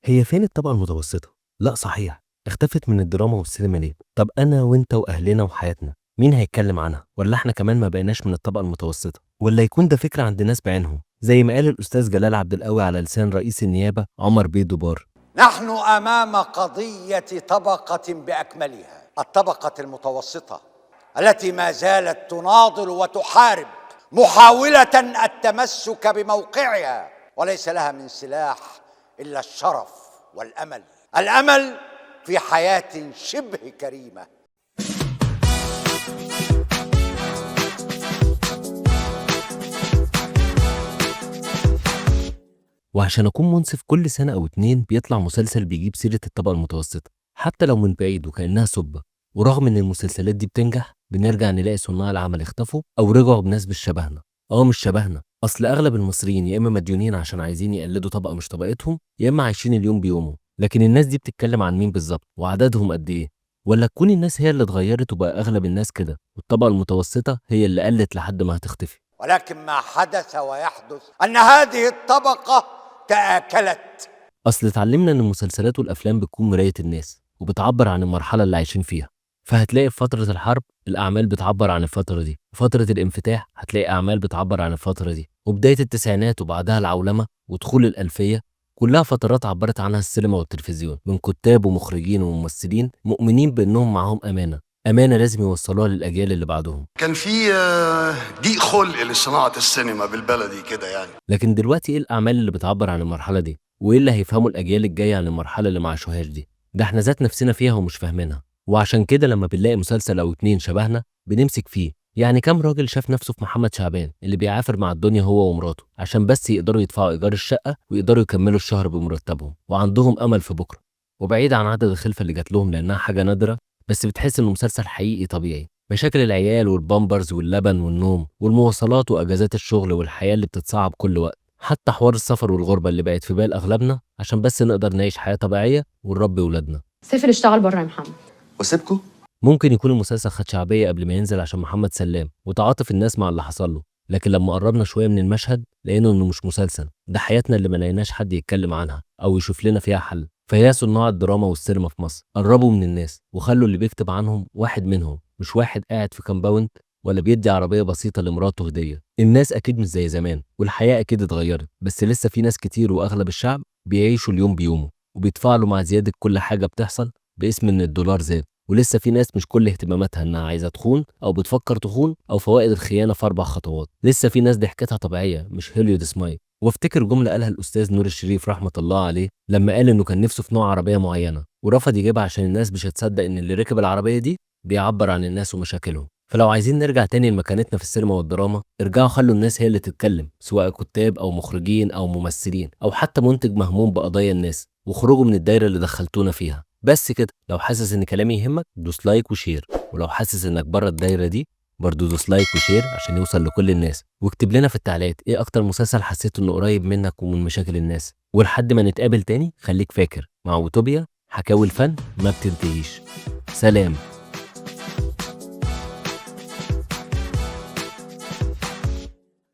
هي فين الطبقة المتوسطة؟ لأ صحيح، اختفت من الدراما والسينما ليه؟ طب أنا وأنت وأهلنا وحياتنا، مين هيتكلم عنها؟ ولا إحنا كمان ما بقيناش من الطبقة المتوسطة؟ ولا يكون ده فكرة عند ناس بعينهم، زي ما قال الأستاذ جلال عبد القوي على لسان رئيس النيابة عمر بيه دبار. نحن امام قضيه طبقه باكملها، الطبقه المتوسطه التي ما زالت تناضل وتحارب محاوله التمسك بموقعها، وليس لها من سلاح الا الشرف والامل، الامل في حياه شبه كريمه. وعشان أكون منصف، كل سنة أو اتنين بيطلع مسلسل بيجيب سيرة الطبقة المتوسطة حتى لو من بعيد وكأنها سبة. ورغم إن المسلسلات دي بتنجح، بنرجع نلاقي صناع العمل اختفوا أو رجعوا بناس مش شبهنا. مش شبهنا، أصل أغلب المصريين يا إما مديونين عشان عايزين يقلدوا طبقة مش طبقتهم، يا إما عايشين اليوم بيومه. لكن الناس دي بتتكلم عن مين بالظبط؟ وعددهم قد إيه؟ ولا تكون الناس هي اللي اتغيرت وبقى أغلب الناس كده والطبقة المتوسطة هي اللي قلت لحد ما هتختفي؟ ولكن ما حدث ويحدث أن هذه الطبقة تآكلت. أصل اتعلمنا إن المسلسلات والأفلام بتكون مراية الناس وبتعبر عن المرحلة اللي عايشين فيها. فهتلاقي في فترة الحرب الأعمال بتعبر عن الفترة دي، وفترة الانفتاح هتلاقي أعمال بتعبر عن الفترة دي، وبداية التسعينات وبعدها العولمة ودخول الألفية، كلها فترات عبرت عنها السينما والتلفزيون من كتاب ومخرجين وممثلين مؤمنين بأنهم معاهم أمانة لازم يوصلوها للأجيال اللي بعدهم. كان في ضيق خلق لصناعة السينما بالبلدي كده يعني. لكن دلوقتي إيه الأعمال اللي بتعبر عن المرحلة دي؟ وإيه اللي هيفهموا الأجيال الجاية عن المرحلة اللي ما عاشوهاش دي؟ ده إحنا ذات نفسنا فيها ومش فاهمينها. وعشان كده لما بنلاقي مسلسل أو اتنين شبهنا بنمسك فيه. يعني كام راجل شاف نفسه في محمد شعبان اللي بيعافر مع الدنيا هو ومراته عشان بس يقدروا يدفعوا إيجار الشقة ويقدروا يكملوا الشهر بمرتبهم وعندهم أمل في بكرة، وبعيد عن عدد الخلفة اللي جات لهم لأنها حاجة نادرة، بس بتحس إنه مسلسل حقيقي طبيعي. مشاكل العيال والبامبرز واللبن والنوم والمواصلات وأجازات الشغل والحياة اللي بتتصعب كل وقت، حتى حوار السفر والغربة اللي بقت في بال أغلبنا عشان بس نقدر نعيش حياة طبيعية ونربي ولادنا. سافر اشتغل بره يا محمد. وسيبكوا. ممكن يكون المسلسل خد شعبية قبل ما ينزل عشان محمد سلام وتعاطف الناس مع اللي حصل له، لكن لما قربنا شوية من المشهد لقينا إنه مش مسلسل، ده حياتنا اللي ما لقيناش حد يتكلم عنها أو يشوف لنا فيها حل. فيا صناع الدراما والسينما في مصر، قربوا من الناس وخلوا اللي بيكتب عنهم واحد منهم، مش واحد قاعد في كامباوند ولا بيدي عربية بسيطة لمراته هدية. الناس أكيد مش زي زمان والحياة أكيد اتغيرت، بس لسه في ناس كتير وأغلب الشعب بيعيشوا اليوم بيومه وبيتفاعلوا مع زيادة كل حاجة بتحصل باسم إن الدولار زاد. ولسه في ناس مش كل اهتماماتها انها عايزه تخون او بتفكر تخون او فوائد الخيانه في 4 خطوات. لسه في ناس ضحكتها طبيعيه مش هوليود سمايل. وافتكر جمله قالها الاستاذ نور الشريف رحمه الله عليه لما قال انه كان نفسه في نوع عربيه معينه ورفض يجيبها عشان الناس مش هتصدق ان اللي ركب العربيه دي بيعبر عن الناس ومشاكلهم. فلو عايزين نرجع تاني لمكانتنا في السينما والدراما، ارجعوا خلوا الناس هي اللي تتكلم، سواء كتاب او مخرجين او ممثلين او حتى منتج مهموم بقضايا الناس، واخرجوا من الدايره اللي دخلتونا فيها. بس كده. لو حاسس ان كلامي يهمك دوس لايك وشير، ولو حاسس انك بره الدايره دي برضو دوس لايك وشير عشان يوصل لكل الناس. واكتب لنا في التعليقات ايه اكتر مسلسل حسيت انه قريب منك ومن مشاكل الناس. ولحد ما نتقابل تاني خليك فاكر، مع وتوبيا حكاوي الفن ما بتنتهيش. سلام.